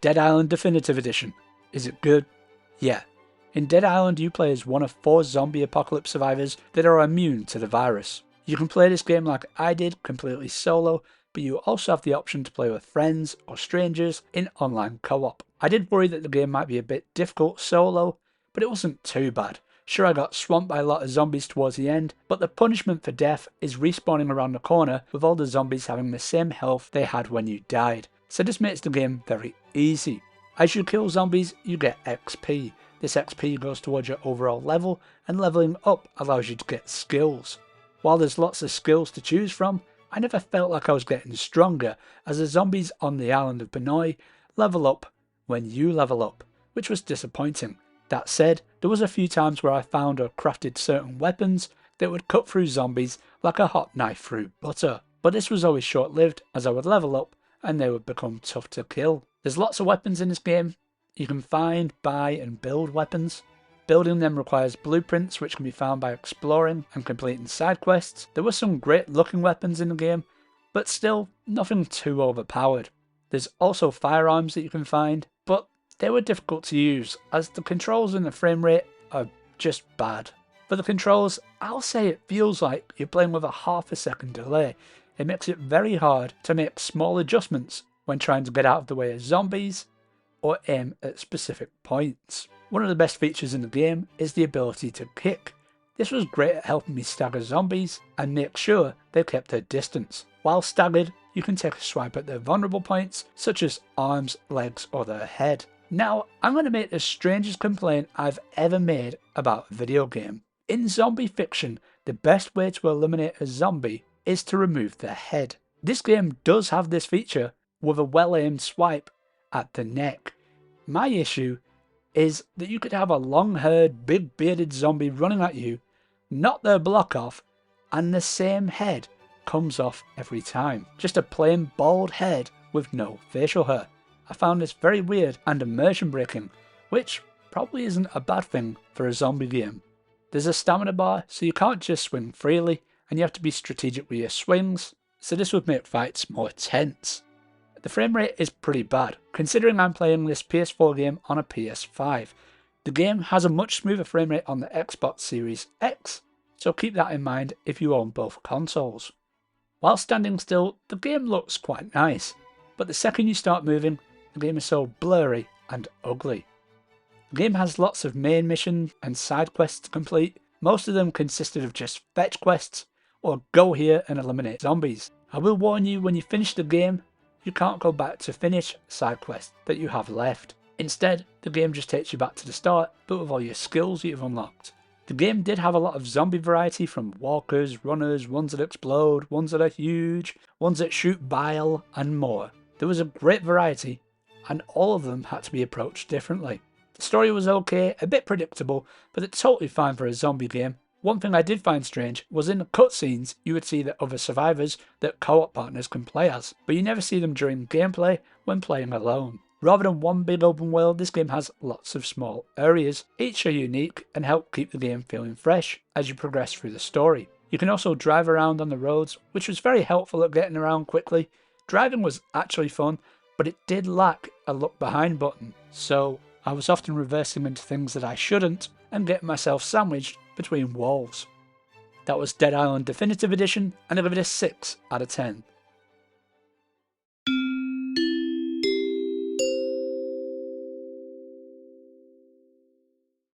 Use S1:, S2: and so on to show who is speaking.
S1: Dead Island Definitive Edition. Is it good? Yeah. In Dead Island you play as one of 4 zombie apocalypse survivors that are immune to the virus. You can play this game like I did, completely solo, but you also have the option to play with friends or strangers in online co-op. I did worry that the game might be a bit difficult solo, but it wasn't too bad. Sure, I got swamped by a lot of zombies towards the end, but the punishment for death is respawning around the corner with all the zombies having the same health they had when you died. So this makes the game very easy. As you kill zombies, you get XP. This XP goes towards your overall level, and leveling up allows you to get skills. While there's lots of skills to choose from, I never felt like I was getting stronger, as the zombies on the island of Benoi level up when you level up, which was disappointing. That said, there was a few times where I found or crafted certain weapons that would cut through zombies like a hot knife through butter. But this was always short-lived, as I would level up and they would become tough to kill. There's lots of weapons in this game. You can find, buy and build weapons. Building them requires blueprints which can be found by exploring and completing side quests. There were some great looking weapons in the game, but still nothing too overpowered. There's also firearms that you can find, but they were difficult to use as the controls and the frame rate are just bad. For the controls, I'll say it feels like you're playing with a half a second delay. It makes it very hard to make small adjustments when trying to get out of the way of zombies or aim at specific points. One of the best features in the game is the ability to kick. This was great at helping me stagger zombies and make sure they kept their distance. While staggered, you can take a swipe at their vulnerable points such as arms, legs or their head. Now, I'm going to make the strangest complaint I've ever made about a video game. In zombie fiction, the best way to eliminate a zombie is to remove their head. This game does have this feature with a well-aimed swipe at the neck. My issue is that you could have a long-haired, big-bearded zombie running at you, knock their block off, and the same head comes off every time. Just a plain bald head with no facial hair. I found this very weird and immersion breaking, which probably isn't a bad thing for a zombie game. There's a stamina bar, so you can't just swing freely, and you have to be strategic with your swings, so this would make fights more tense. The frame rate is pretty bad, considering I'm playing this PS4 game on a PS5. The game has a much smoother frame rate on the Xbox Series X, so keep that in mind if you own both consoles. While standing still, the game looks quite nice, but the second you start moving, the game is so blurry and ugly. The game has lots of main missions and side quests to complete. Most of them consisted of just fetch quests or go here and eliminate zombies. I will warn you, when you finish the game, you can't go back to finish side quests that you have left. Instead, the game just takes you back to the start, but with all your skills you've unlocked. The game did have a lot of zombie variety, from walkers, runners, ones that explode, ones that are huge, ones that shoot bile, and more. There was a great variety, and all of them had to be approached differently. The story was okay, a bit predictable, but it's totally fine for a zombie game. One thing I did find strange was in the cutscenes you would see the other survivors that co-op partners can play as, but you never see them during gameplay when playing alone. Rather than one big open world, this game has lots of small areas. Each are unique and help keep the game feeling fresh as you progress through the story. You can also drive around on the roads, which was very helpful at getting around quickly. Driving was actually fun, but it did lack a look behind button, so I was often reversing into things that I shouldn't and getting myself sandwiched between walls. That was Dead Island Definitive Edition, and I give it a 6 out of 10.